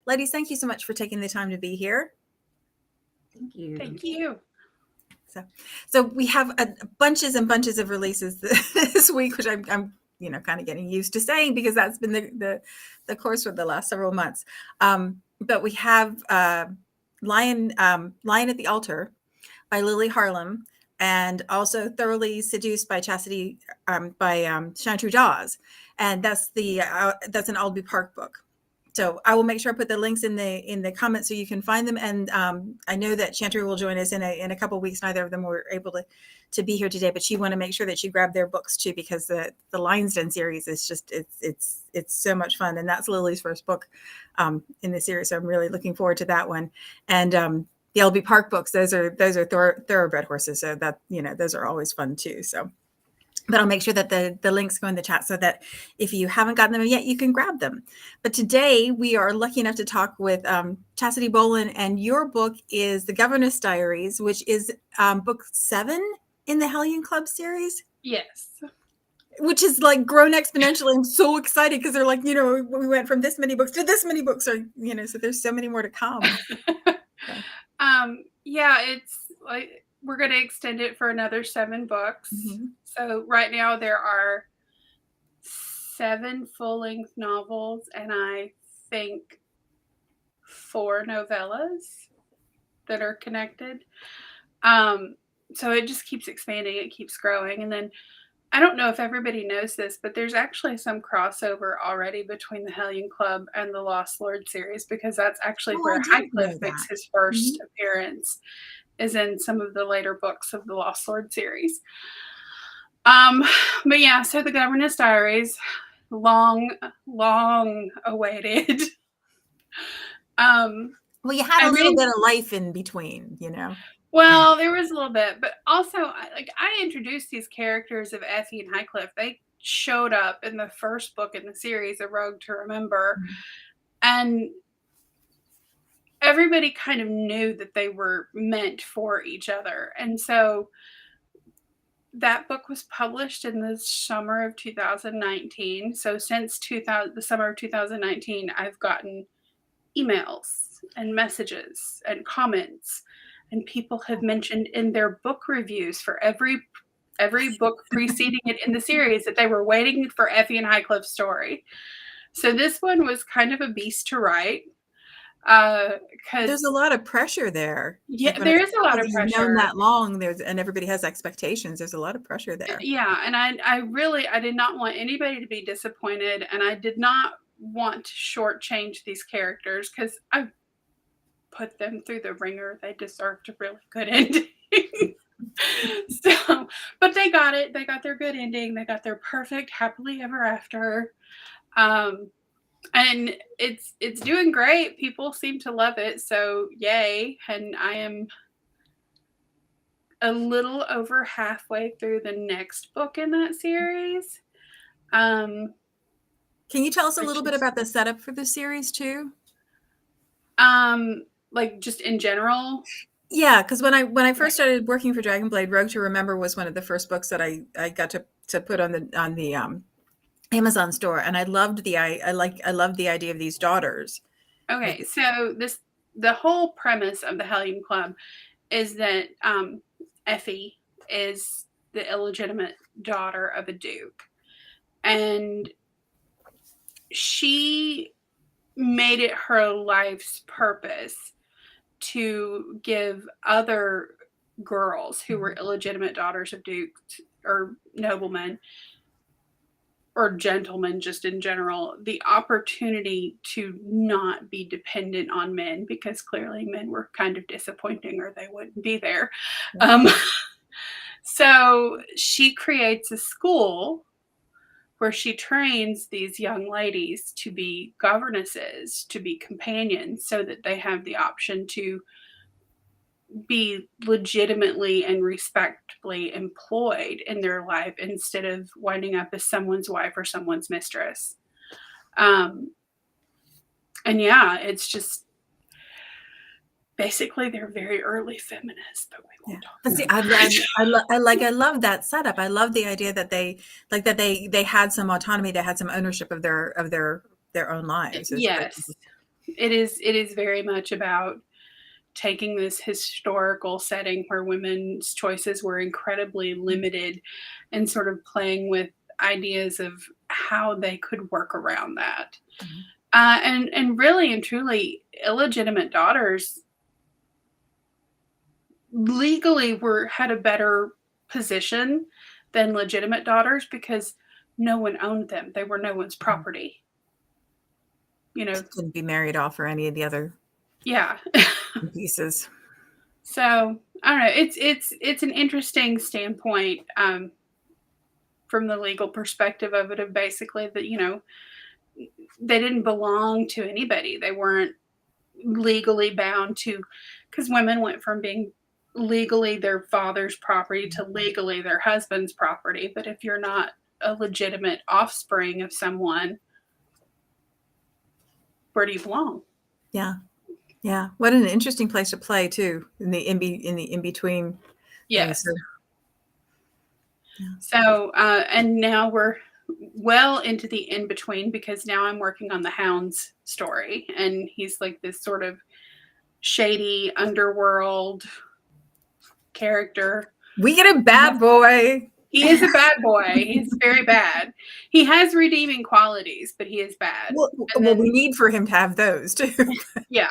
Ladies, thank you so much for taking the time to be here. Thank you. Thank you. So we have bunches and bunches of releases this week, which I'm kind of getting used to saying because that's been the course for the last several months. But we have Lion at the Altar by Lily Harlem, and also Thoroughly Seduced by Chasity by Shantru Dawes, and that's an Albee Park book. So I will make sure I put the links in the comments so you can find them. And I know that Chantry will join us in a couple of weeks. Neither of them were able to be here today, but she wanted to make sure that she grabbed their books too, because the Lion's Den series is just it's so much fun, and that's Lily's first book in the series. So I'm really looking forward to that one. And the Albee Park books, those are thoroughbred horses, so that those are always fun too. So. But I'll make sure that the links go in the chat so that if you haven't gotten them yet, you can grab them. But today we are lucky enough to talk with Chasity Bowlin, and your book is The Governess Diaries, which is book 7 in the Hellion Club series. Yes. Which is like grown exponentially. I'm so excited because they're like, we went from this many books to this many books, or so there's so many more to come. Yeah, it's like we're going to extend it for another 7 books. Mm-hmm. So right now there are 7 full-length novels and I think 4 novellas that are connected. So it just keeps expanding. It keeps growing. And then I don't know if everybody knows this, but there's actually some crossover already between the Hellion Club and the Lost Lord series, because that's actually where Highcliffe makes his first appearance, is in some of the later books of the Lost Lord series. But yeah, so The Governess Diaries, long awaited. Well, you had a little bit of life in between, Well, there was a little bit, but also I introduced these characters of Effie and Highcliffe. They showed up in the first book in the series, A Rogue to Remember, and everybody kind of knew that they were meant for each other. And so that book was published in the summer of 2019. So since the summer of 2019, I've gotten emails and messages and comments, and people have mentioned in their book reviews for every book preceding it in the series that they were waiting for Effie and Highcliffe's story. So this one was kind of a beast to write. There's a lot of pressure there. Yeah, there is a lot of pressure. Known that long, and everybody has expectations. There's a lot of pressure there. Yeah, and I did not want anybody to be disappointed, and I did not want to shortchange these characters because I put them through the ringer. They deserved a really good ending. So, but they got it. They got their good ending. They got their perfect happily ever after. And it's doing great. People seem to love it. So yay. And I am a little over halfway through the next book in that series. Can you tell us a little bit about the setup for the series too? Like just in general? Yeah, because when I first started working for Dragonblade, Rogue to Remember was one of the first books that I got to put on the Amazon store, and I loved the idea of these daughters. Okay, so the whole premise of the Hellion Club is that Effie is the illegitimate daughter of a duke, and she made it her life's purpose to give other girls who were illegitimate daughters of dukes or noblemen or gentlemen just in general the opportunity to not be dependent on men, because clearly men were kind of disappointing or they wouldn't be there. So she creates a school where she trains these young ladies to be governesses, to be companions, so that they have the option to be legitimately and respectably employed in their life instead of winding up as someone's wife or someone's mistress. And yeah, it's just basically they're very early feminists, but we won't talk about that. I love that setup. I love the idea that they had some autonomy, they had some ownership of their own lives. Yes. it is very much about taking this historical setting where women's choices were incredibly limited and sort of playing with ideas of how they could work around that. And really and truly, illegitimate daughters legally had a better position than legitimate daughters because no one owned them. They were no one's property. You know, couldn't be married off or any of the other pieces. So I don't know. It's an interesting standpoint from the legal perspective of it, of basically that, you know, they didn't belong to anybody. They weren't legally bound to, because women went from being legally their father's property to legally their husband's property. But if you're not a legitimate offspring of someone, where do you belong? Yeah. Yeah. What an interesting place to play too, in the in between. Yes. things. So, and now we're well into the in between because now I'm working on the Hound's story, and he's like this sort of shady underworld character. We get a bad boy. He is a bad boy. He's very bad. He has redeeming qualities, but he is bad. Well, we need for him to have those too. Yeah.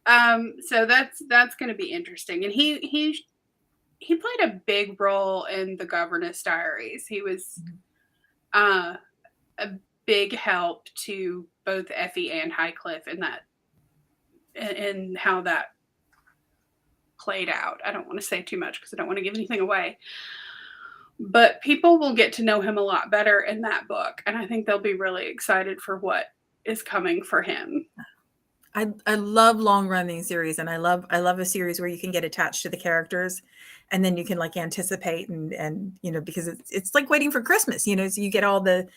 So that's going to be interesting. And he played a big role in the Governess Diaries. He was a big help to both Effie and Highcliffe in that, and how that played out. I don't want to say too much because I don't want to give anything away. But people will get to know him a lot better in that book, and I think they'll be really excited for what is coming for him. I love long running series, and I love a series where you can get attached to the characters, and then you can like anticipate and you know, because it's like waiting for Christmas, you know, so you get all the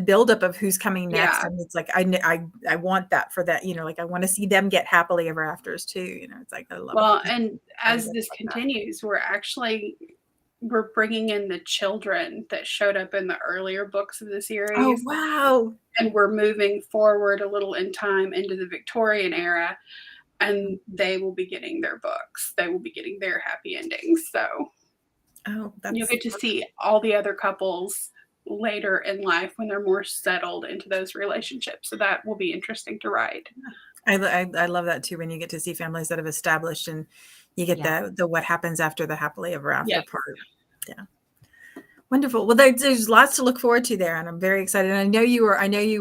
buildup of who's coming next, Yeah. and it's like I want that for that, you know, like I want to see them get happily ever afters too, you know. It's like I love. Well, and as this continues, we're bringing in the children that showed up in the earlier books of the series. Oh wow! And we're moving forward a little in time into the Victorian era, and they will be getting their books. They will be getting their happy endings. So you'll get to see all the other couples later in life when they're more settled into those relationships. So that will be interesting to write. I love that too, when you get to see families that have established, and you get the what happens after the happily ever after part. Yeah. Wonderful. Well, there's lots to look forward to there, and I'm very excited. And I know you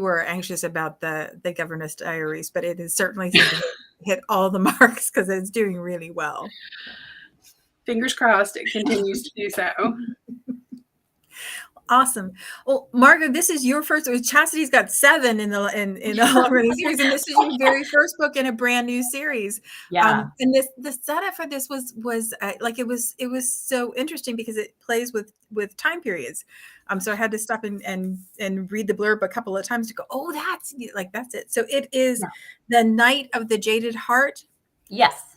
were anxious about the Governess Diaries, but it is certainly hit all the marks because it's doing really well. Fingers crossed it continues to do so. Awesome. Well, Margaux, this is your first. Chastity's got 7 in the long running series, and this is your very first book in a brand new series. Yeah. And the setup for this was like it was so interesting because it plays with time periods. So I had to stop and read the blurb a couple of times to go, oh, that's it. So it is The Night of the Jaded Heart. Yes.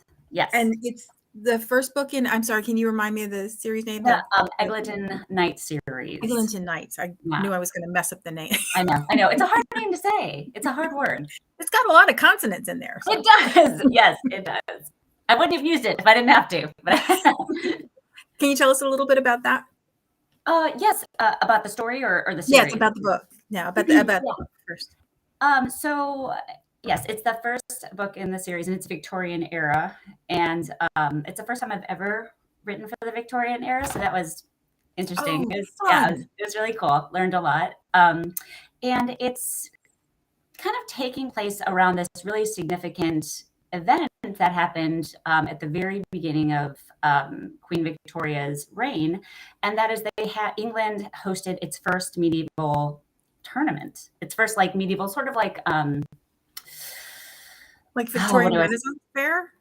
And it's the first book in, I'm sorry, can you remind me of the series name? The Eglinton Night series. Eglinton Nights. I knew I was going to mess up the name. I know. It's a hard name to say. It's a hard word. It's got a lot of consonants in there. So. It does. Yes, it does. I wouldn't have used it if I didn't have to. But can you tell us a little bit about that? Yes. About the story or the series? Yes, about the book. Yeah, about the book first. So yes, it's the first book in the series, and it's Victorian era. And it's the first time I've ever written for the Victorian era. So that was interesting. It was really cool. Learned a lot. And it's kind of taking place around this really significant event that happened at the very beginning of Queen Victoria's reign. And that is England hosted its first medieval tournament. Its first medieval sort of like Victorian Renaissance Fair?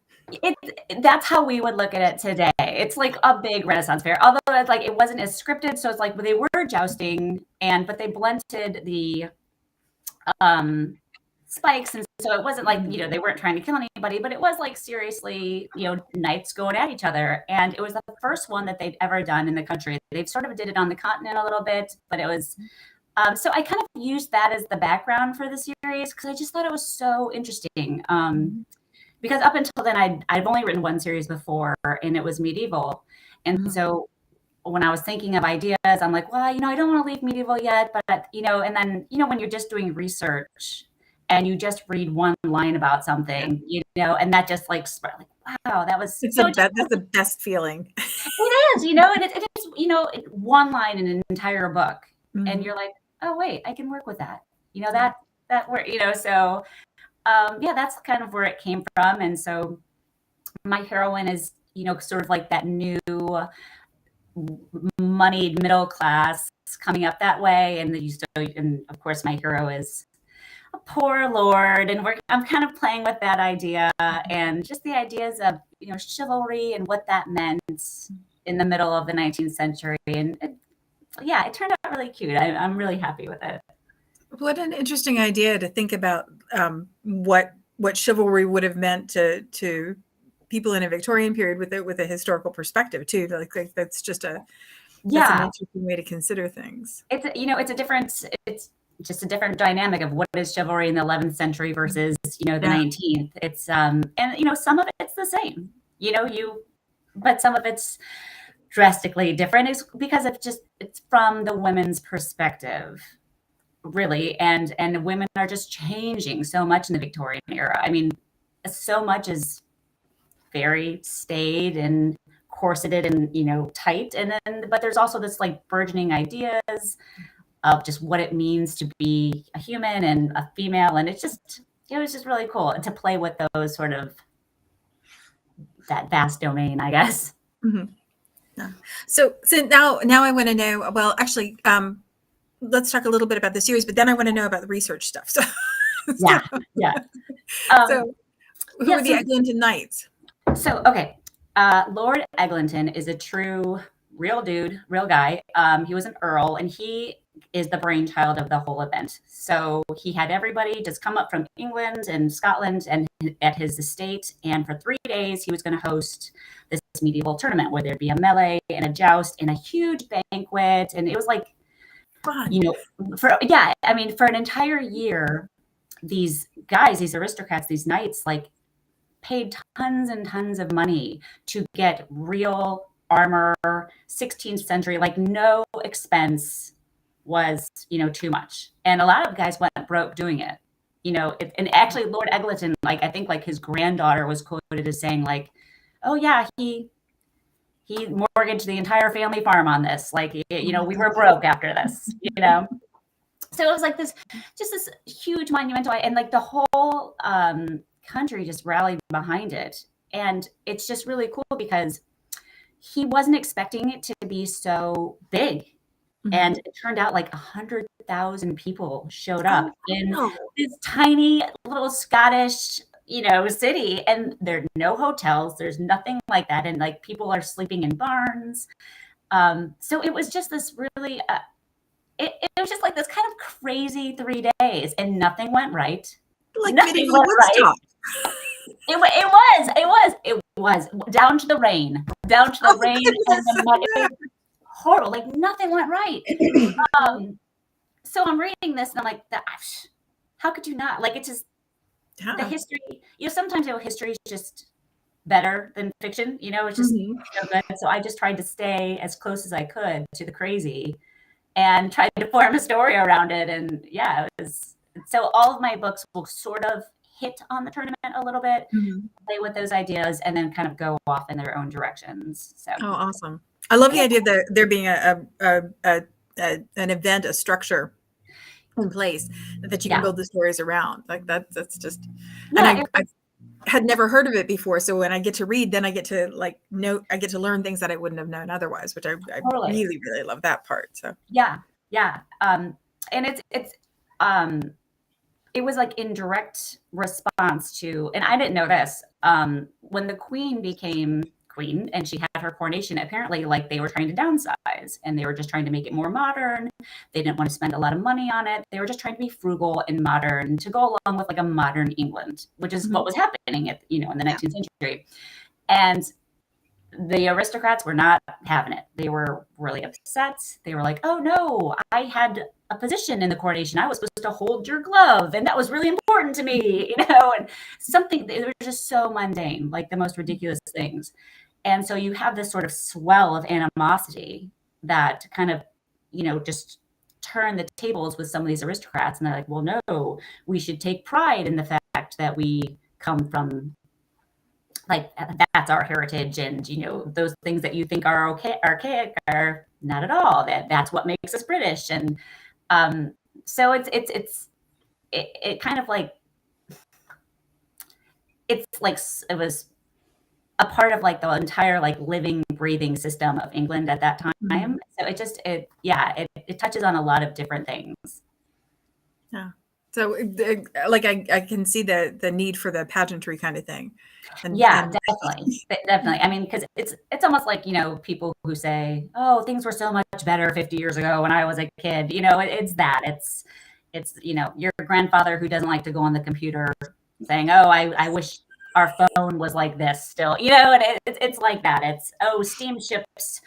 That's how we would look at it today. It's like a big Renaissance fair, although it's it wasn't as scripted. So it's they were jousting, but they blended the spikes, and so it wasn't they weren't trying to kill anybody, but it was seriously knights going at each other. And it was the first one that they'd ever done in the country. They've sort of did it on the continent a little bit, but it was So I kind of used that as the background for the series because I just thought it was so interesting. Because up until then, I've only written one series before, and it was medieval. And so when I was thinking of ideas, I'm like, well, I don't want to leave medieval yet, but and then when you're just doing research and you just read one line about something, and that just like wow, that was that's the best feeling. It is, and it is, one line in an entire book, and you're like, oh wait, I can work with that, that work, so that's kind of where it came from. And so my heroine is, sort of like that new moneyed middle class coming up that way. And of course my hero is a poor lord. And I'm kind of playing with that idea and just the ideas of, chivalry and what that meant in the middle of the 19th century. And it turned out really cute. I'm really happy with it. What an interesting idea to think about what chivalry would have meant to people in a Victorian period with a historical perspective too. Like that's just an interesting way to consider things. It's just a different dynamic of what is chivalry in the 11th century versus the 19th. It's and some of it's the same, but some of it's drastically different. It's because it's from the women's perspective, really, and women are just changing so much in the Victorian era. I mean, so much is very staid and corseted and tight, but there's also this like burgeoning ideas of just what it means to be a human and a female, and it was just really cool to play with those sort of that vast domain, I guess. Yeah. So now I want to know. Well, actually, let's talk a little bit about the series, but then I want to know about the research stuff. So so who are the Eglinton Knights? So okay, Lord Eglinton is a true real dude, real guy. He was an earl, and he is the brainchild of the whole event. So he had everybody just come up from England and Scotland and at his estate, and for 3 days he was going to host this medieval tournament where there'd be a melee and a joust and a huge banquet, and it was like fun. For an entire year, these guys, these aristocrats, these knights, like paid tons and tons of money to get real armor, 16th century, like no expense was, too much. And a lot of guys went broke doing it, and actually Lord Eglinton, like, I think like his granddaughter was quoted as saying like, oh yeah, he mortgaged the entire family farm on this. Like, we were broke after this, So it was like this huge monumental, and like the whole country just rallied behind it. And it's just really cool because he wasn't expecting it to be so big. And it turned out like 100,000 people showed up in this tiny little Scottish, city, and there are no hotels. There's nothing like that. And like people are sleeping in barns. So it was just this really, it was just like this kind of crazy 3 days, and nothing went right. Like nothing went right. It was down to the rain, and the mud. Horrible, like nothing went right. So I'm reading this and I'm like, how could you not? Like, it's just the history. Sometimes history is just better than fiction. It's just so good. So I just tried to stay as close as I could to the crazy and tried to form a story around it. And it was. So all of my books will sort of hit on the tournament a little bit, play with those ideas, and then kind of go off in their own directions. So awesome. I love the idea that there being an event, a structure in place that you can build the stories around. Like that's just, and I had never heard of it before. So when I get to read, then I get to I get to learn things that I wouldn't have known otherwise, which I really, really love that part. So and it was like in direct response to, and I didn't know this, when the queen became queen and she had her coronation, apparently like they were trying to downsize and they were just trying to make it more modern. They didn't want to spend a lot of money on it. They were just trying to be frugal and modern to go along with like a modern England, which is what was happening in the 19th century. And the aristocrats were not having it. They were really upset. They were like, oh no, I had a position in the coronation. I was supposed to hold your glove, and that was really important to me, and something, they were just so mundane, like the most ridiculous things. And so you have this sort of swell of animosity that kind of, just turn the tables with some of these aristocrats. And they're like, well, no, we should take pride in the fact that we come from, like, that's our heritage, and those things that you think are archaic are not at all. That's what makes us British. And so it kind of like, it's like it was a part of like the entire like living, breathing system of England at that time. Mhm. So it touches on a lot of different things. Yeah. So like I can see the need for the pageantry kind of thing. Definitely. Definitely. I mean, because it's almost like, people who say, oh, things were so much better 50 years ago when I was a kid. It's that. It's your grandfather who doesn't like to go on the computer saying, oh, I wish our phone was like this still, and it's like that. It's, oh, steamships.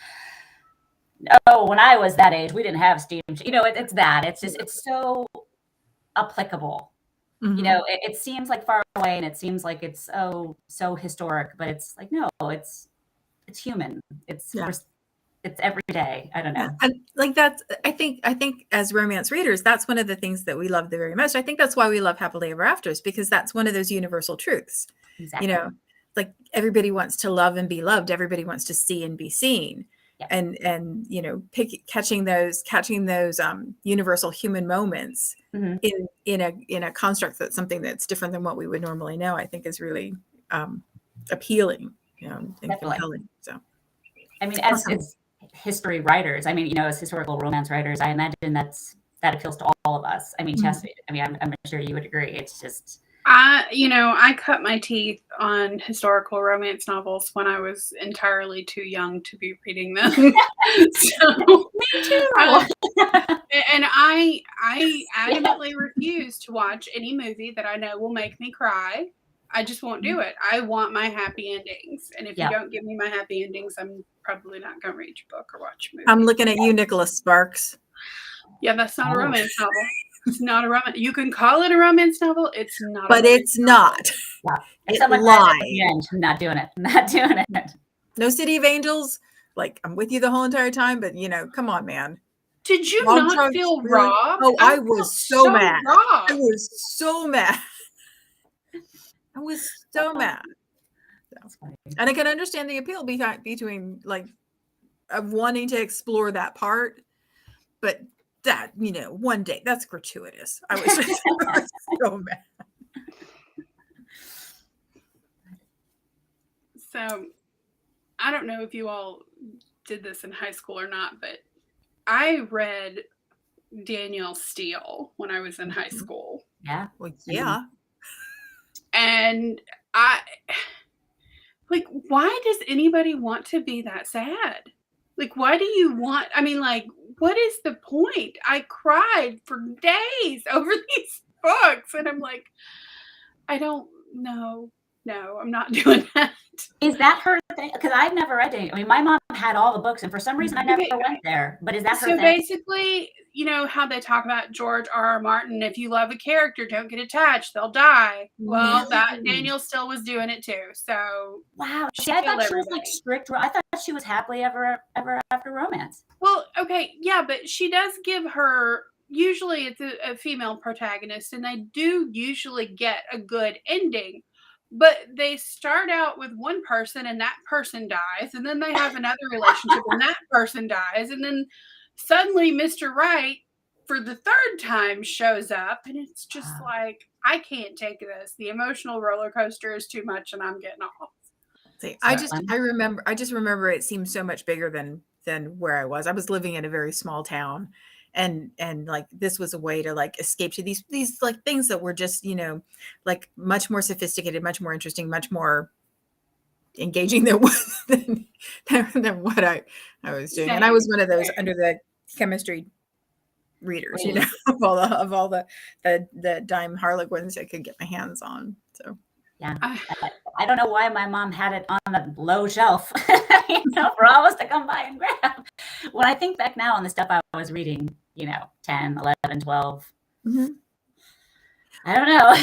Oh, when I was that age, we didn't have steam. It's that. It's just, it's so applicable. Mhm. It seems like far away, and it seems like it's so historic, but it's like, no, it's human. It's every day. I don't know. Yeah. And like that's, I think as romance readers, that's one of the things that we love the very most. I think that's why we love Happily Ever Afters, because that's one of those universal truths. Exactly. Like everybody wants to love and be loved. Everybody wants to see and be seen. Yeah. And catching those universal human moments in a construct that's something that's different than what we would normally know, I think is really appealing, and compelling. So, I mean, as history writers, I mean, as historical romance writers, I imagine that appeals to all of us. I mean, Chasity, I mean, I'm sure you would agree. It's just, I cut my teeth on historical romance novels when I was entirely too young to be reading them. So, me too. And I adamantly refuse to watch any movie that I know will make me cry. I just won't do it. I want my happy endings. And if you don't give me my happy endings, I'm probably not going to read your book or watch a movie. I'm looking at you, Nicholas Sparks. Yeah, that's not a romance novel. It's not a romance. You can call it a romance novel. It's not. But it's not. Yeah. It's someone lie. I'm not doing it. Not doing it. No City of Angels. Like, I'm with you the whole entire time, but come on, man. Did you not feel robbed? Oh, I was so mad. Robbed. I was so mad. I was so mad. And I can understand the appeal between like of wanting to explore that part, but that, one day, that's gratuitous. I was just so mad. So I don't know if you all did this in high school or not, but I read Danielle Steele when I was in high school. Yeah. Well, yeah. And why does anybody want to be that sad? Like, why do you want, what is the point? I cried for days over these books, and I'm like, I don't know. No, I'm not doing that. Is that her thing? Because I've never read any. I mean, my mom had all the books, and for some reason I never went there. But is that her thing? So basically, how they talk about George R.R. Martin, if you love a character, don't get attached, they'll die. Well, that Danielle Steele was doing it too. So wow. See, I thought she was like strict. I thought she was happily ever after romance. Well, okay, yeah, but she does give her, usually it's a female protagonist, and they do usually get a good ending. But they start out with one person and that person dies, and then they have another relationship and that person dies, and then suddenly Mr. Right for the third time shows up, and it's just like, I can't take this. The emotional roller coaster is too much, and I'm getting off. See, I just remember it seemed so much bigger than where I was. I was living in a very small town. And like this was a way to like escape to these like things that were just like much more sophisticated, much more interesting, much more engaging than what I was doing. And I was one of those under the chemistry readers, of all the dime Harlequins I could get my hands on. So yeah, I don't know why my mom had it on the low shelf. for all of us to come by and grab. When I think back now on the stuff I was reading, 10, 11, 12, I don't know.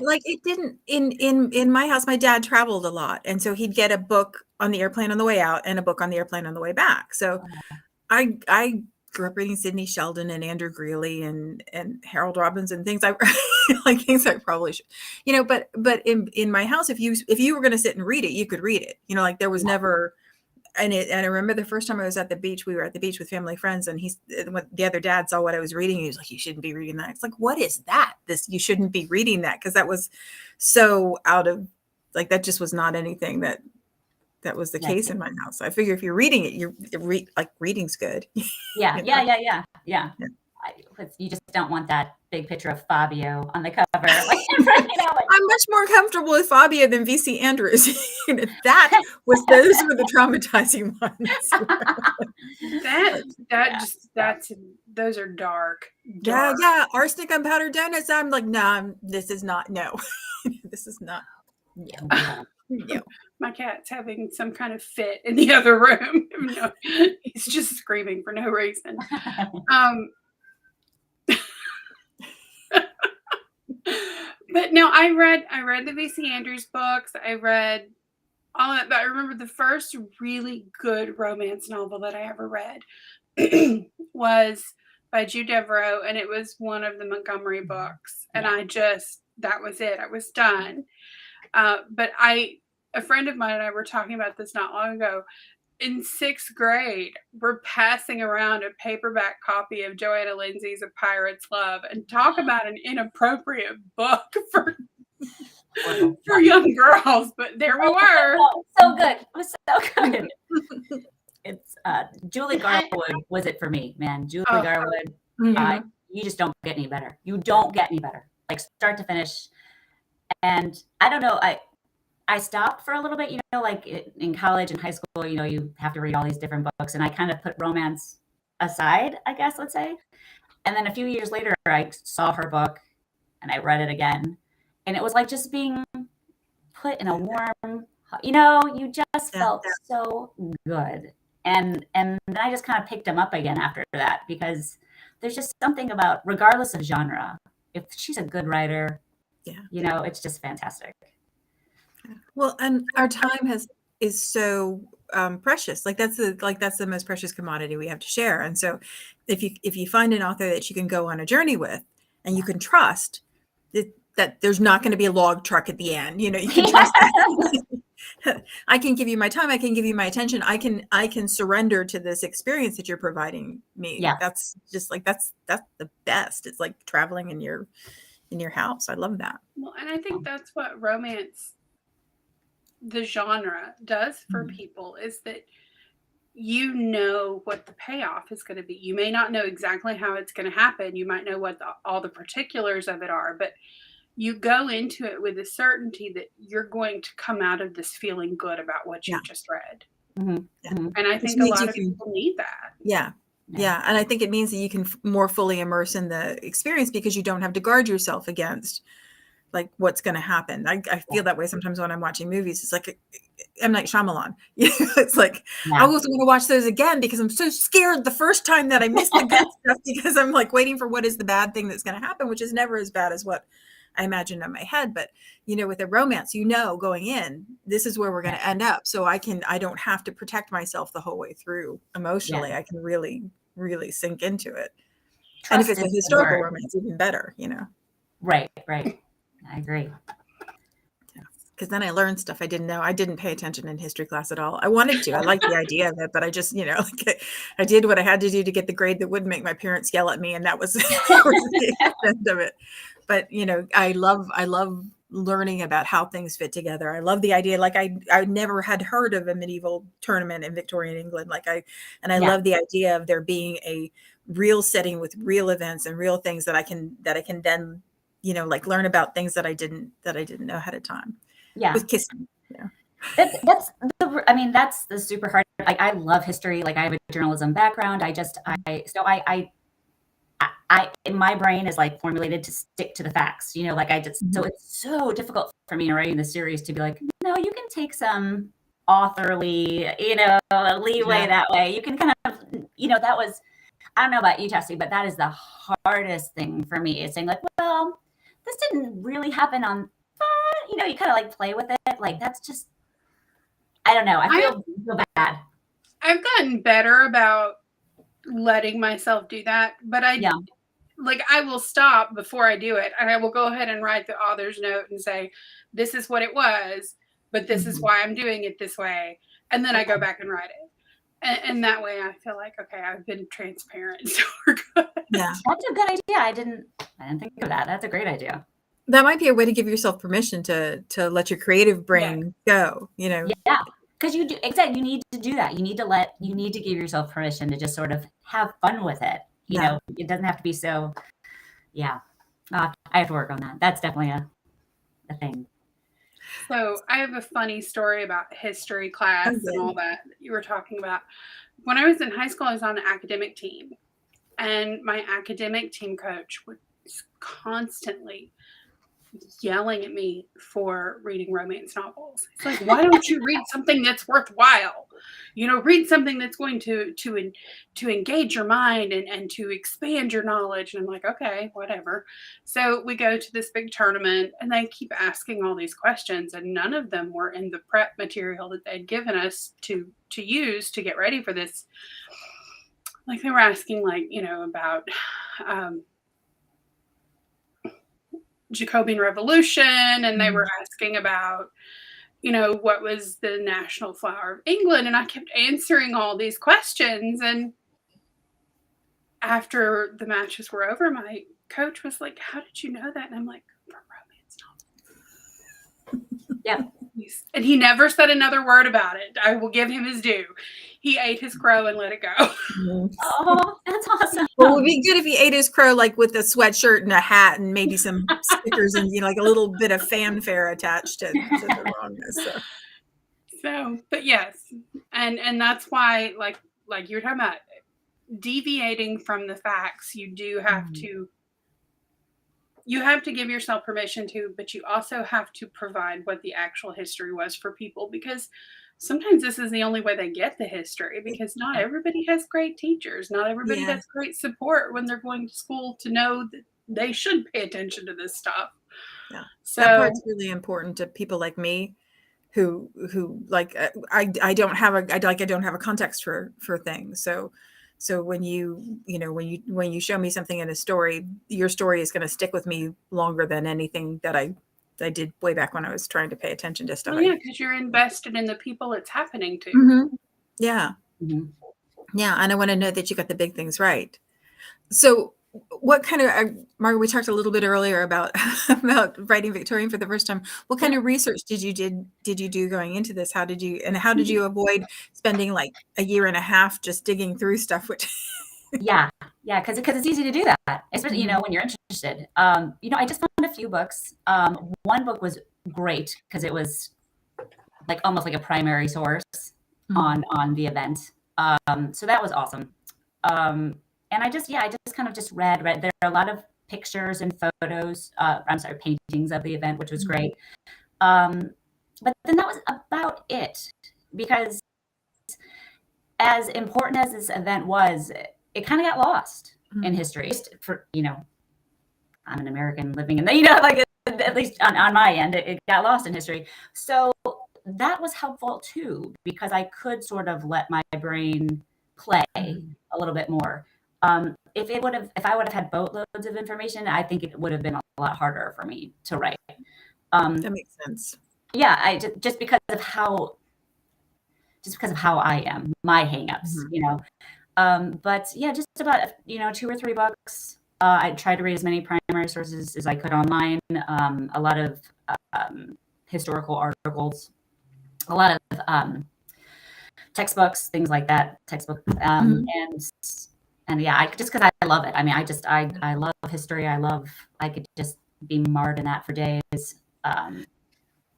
Like it didn't in my house. My dad traveled a lot, and so he'd get a book on the airplane on the way out and a book on the airplane on the way back. So I grew up reading Sidney Sheldon and Andrew Greeley and Harold Robbins and things I like things I probably should, but in my house, if you were going to sit and read it, you could read it. Like there was never. And I remember the first time I was at the beach, we were at the beach with family friends, and the other dad saw what I was reading. He was like, "You shouldn't be reading that." It's like, what is that? You shouldn't be reading that, because that was so out of, like, that just was not anything that was the case in my house. I figure if you're reading it, reading's good. Yeah. You just don't want that big picture of Fabio on the cover. I'm much more comfortable with Fabio than VC Andrews. Those were the traumatizing ones. Those are dark. Yeah. Arsenic on powdered donuts. I'm like, no, this is not. No, this is not. No. My cat's having some kind of fit in the other room. No, he's just screaming for no reason. But no, I read the VC Andrews books. I read all of that. But I remember the first really good romance novel that I ever read was by Jude Deveraux, and it was one of the Montgomery books. And that was it. I was done. But a friend of mine and I were talking about this not long ago. In 6th grade, we're passing around a paperback copy of Joanna Lindsay's A Pirate's Love, and talk about an inappropriate book for young girls. But there we were. So good. It was so good. It's Julie Garwood was it for me, man. Julie Garwood. You just don't get any better. You don't get any better, like start to finish. And I don't know. I stopped for a little bit, like in college and high school, you have to read all these different books. And I kind of put romance aside, I guess, let's say. And then a few years later, I saw her book and I read it again. And it was like just being put in a warm, you just felt so good. And then I just kind of picked them up again after that, because there's just something about, regardless of genre, if she's a good writer, it's just fantastic. Well, and our time is so precious. Like that's the most precious commodity we have to share. And so if you find an author that you can go on a journey with, and you can trust that there's not going to be a log truck at the end, you can trust that. I can give you my time. I can give you my attention. I can surrender to this experience that you're providing me. Yeah. That's just like, that's the best. It's like traveling in your house. I love that. Well, and I think that's what romance, the genre, does for people, is that what the payoff is going to be. You may not know exactly how it's going to happen. You might know what all the particulars of it are, but you go into it with a certainty that you're going to come out of this feeling good about what you just read. And I think a lot of people need that. Yeah. And I think it means that you can more fully immerse in the experience, because you don't have to guard yourself against like what's going to happen. I feel that way sometimes when I'm watching movies. It's like M. Night Shyamalan. It's like I also want to watch those again, because I'm so scared the first time that I missed the good stuff, because I'm like waiting for what is the bad thing that's going to happen, which is never as bad as what I imagined in my head. But with a romance, going in, this is where we're going to end up. So I don't have to protect myself the whole way through emotionally. I can really, really sink into it. And if it's a historical romance, even better, Right. I agree. Because then I learned stuff I didn't know. I didn't pay attention in history class at all. I wanted to. I liked the idea of it, but I just, I did what I had to do to get the grade that wouldn't make my parents yell at me, and that was the extent of it. But I love learning about how things fit together. I love the idea. Like I never had heard of a medieval tournament in Victorian England. I love the idea of there being a real setting with real events and real things that I can then learn about things that I didn't know ahead of time. Yeah. With kissing. That's the super hard. Like I love history. Like I have a journalism background. I in my brain is like formulated to stick to the facts, so it's so difficult for me in writing the series to be like, no, you can take some authorly, leeway that way. You can kind of, that was, I don't know about you, Chasity, but that is the hardest thing for me, is saying like, well, this didn't really happen on, you kind of like play with it. Like, that's just, I don't know. I feel bad. I've gotten better about letting myself do that, but I will stop before I do it, and I will go ahead and write the author's note and say, this is what it was, but this is why I'm doing it this way. And then I go back and write it. And that way I feel like, okay, I've been transparent. So we're good. Yeah. That's a good idea. I didn't think of that. That's a great idea. That might be a way to give yourself permission to let your creative brain go, Yeah. Because you do, exactly. You need to do that. You need to give yourself permission to just sort of have fun with it. You know, it doesn't have to be so, I have to work on that. That's definitely a thing. So I have a funny story about history class and all that you were talking about. When I was in high school, I was on the academic team, and my academic team coach was constantly yelling at me for reading romance novels. It's like, why don't you read something that's worthwhile? Read something that's going to engage your mind and to expand your knowledge. And I'm like, okay, whatever. So we go to this big tournament, and they keep asking all these questions, and none of them were in the prep material that they'd given us to use to get ready for this. Like, they were asking, about Jacobean Revolution, and they were asking about, what was the national flower of England, and I kept answering all these questions. And after the matches were over, my coach was like, how did you know that? And I'm like, from romance novels. Yeah. And he never said another word about it. I will give him his due. He ate his crow and let it go. Oh, that's awesome. Well, it would be good if he ate his crow like with a sweatshirt and a hat and maybe some stickers and like a little bit of fanfare attached to the wrongness. So, but yes, and that's why, like you were talking about, deviating from the facts, you do have to. You have to give yourself permission to, but you also have to provide what the actual history was for people, because sometimes this is the only way they get the history, because not everybody has great teachers. Not everybody has great support when they're going to school to know that they should pay attention to this stuff. Yeah. So that part's really important to people like me who like, I don't have a context for things. So when when you show me something in a story, your story is going to stick with me longer than anything that I did way back when I was trying to pay attention to stuff. Well, yeah, because you're invested in the people it's happening to. Mm-hmm. Yeah. Mm-hmm. Yeah. And I want to know that you got the big things right. So what kind of, Margaux, we talked a little bit earlier about writing Victorian for the first time. What kind of research did you do going into this? How did you avoid spending like a year and a half just digging through stuff? Which because it's easy to do that, especially when you're interested. I just found a few books. One book was great because it was like almost like a primary source on the event. So that was awesome. And I just kind of just read. There are a lot of pictures and photos. Paintings of the event, which was great. But then that was about it, because as important as this event was, it kind of got lost in history. For I'm an American living in the, like at least on my end, it got lost in history. So that was helpful too, because I could sort of let my brain play a little bit more. If I would have had boatloads of information, I think it would have been a lot harder for me to write. That makes sense. Yeah, just because of how I am, my hangups, But yeah, just about 2 or 3 books. I tried to read as many primary sources as I could online. A lot of historical articles, a lot of textbooks, things like that. And yeah, just because I love it. I mean, I love history. I could just be marred in that for days.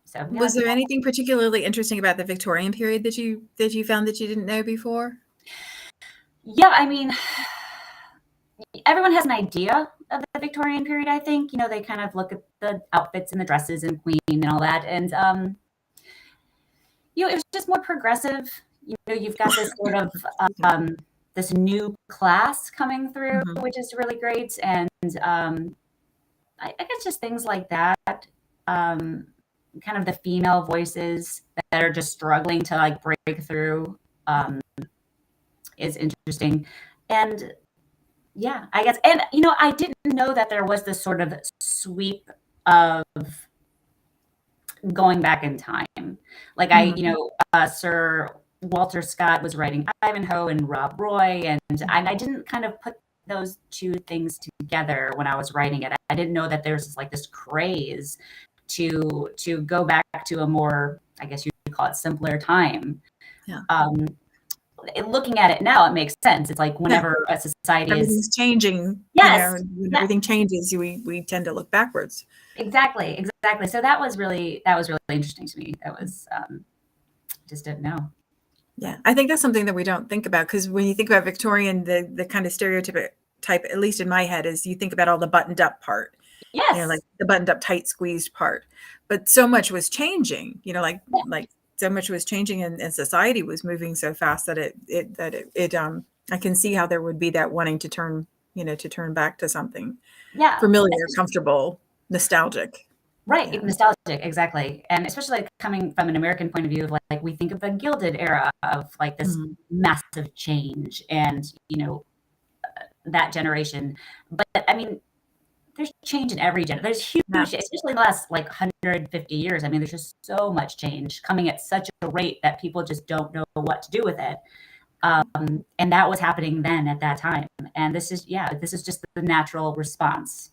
So was there anything particularly interesting about the Victorian period that you found that you didn't know before? Yeah, I mean, everyone has an idea of the Victorian period, I think. They kind of look at the outfits and the dresses and Queen and all that. And it was just more progressive. You've got this sort of this new class coming through, which is really great. And I guess just things like that, kind of the female voices that are just struggling to like break through, is interesting. And yeah, I guess, and I didn't know that there was this sort of sweep of going back in time. Like Sir Walter Scott was writing Ivanhoe and Rob Roy, and I didn't kind of put those two things together when I was writing it. I didn't know that there's like this craze to go back to a more, I guess you could call it, simpler time. Yeah. Looking at it now, it makes sense. It's like whenever a society everything's changing, yes, when everything changes, we tend to look backwards. Exactly. So that was really interesting to me. That was just didn't know. Yeah, I think that's something that we don't think about, because when you think about Victorian, the kind of stereotype, at least in my head, is you think about all the buttoned up part. Yes. Like the buttoned up, tight squeezed part. But so much was changing, like so much was changing, and society was moving so fast that it I can see how there would be that wanting to turn back to something familiar, comfortable, nostalgic. Right. Yeah. Nostalgic. Exactly. And especially like coming from an American point of view of like we think of the Gilded era of like this massive change and, that generation. But I mean, there's change in every generation. There's huge, especially in the last like 150 years. I mean, there's just so much change coming at such a rate that people just don't know what to do with it. And that was happening then at that time. And this is just the natural response.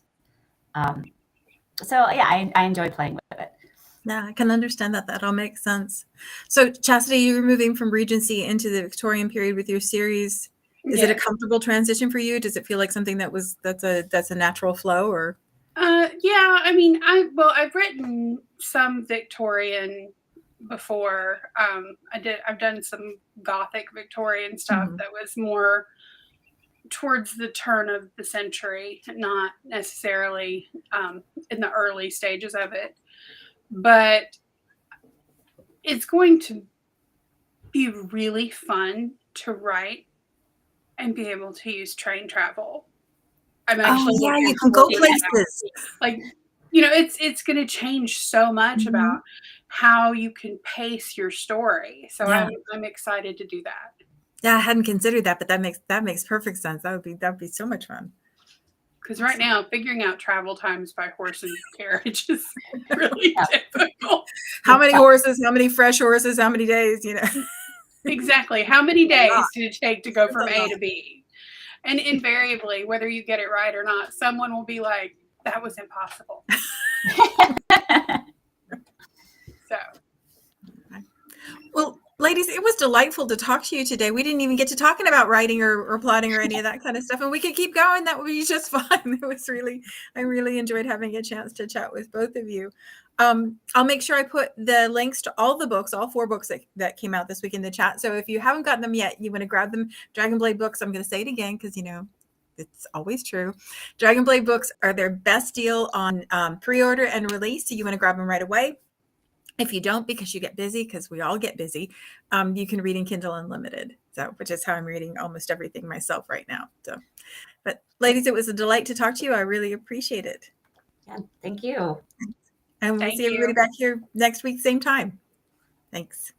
So yeah, I enjoy playing with it. Yeah, I can understand that. That all makes sense. So Chasity, you're moving from Regency into the Victorian period with your series. Is it a comfortable transition for you? Does it feel like something that's a natural flow, or? Yeah, I mean, I've written some Victorian before. I've done some Gothic Victorian stuff that was more towards the turn of the century, not necessarily in the early stages of it. But it's going to be really fun to write and be able to use train travel. I'm actually you can go places. Like, it's going to change so much about how you can pace your story. So I'm excited to do that. Yeah, I hadn't considered that, but that makes perfect sense. That would be so much fun. Because right now, figuring out travel times by horse and carriage is really difficult. How many horses? How many fresh horses? How many days? Exactly. How many days did it take to go from A to B? And invariably, whether you get it right or not, someone will be like, "That was impossible." So, well, ladies, it was delightful to talk to you today. We didn't even get to talking about writing or plotting or any of that kind of stuff, and we could keep going. That would be just fine. I really enjoyed having a chance to chat with both of you. I'll make sure I put the links to all the books, all 4 books that came out this week in the chat. So if you haven't gotten them yet, you want to grab them. Dragonblade books, I'm going to say it again because, it's always true. Dragonblade books are their best deal on pre-order and release. So you want to grab them right away. If you don't, because you get busy, because we all get busy, you can read in Kindle Unlimited. So, which is how I'm reading almost everything myself right now. So, but ladies, it was a delight to talk to you. I really appreciate it. Yeah, thank you. And we'll see everybody back here next week, same time. Thanks.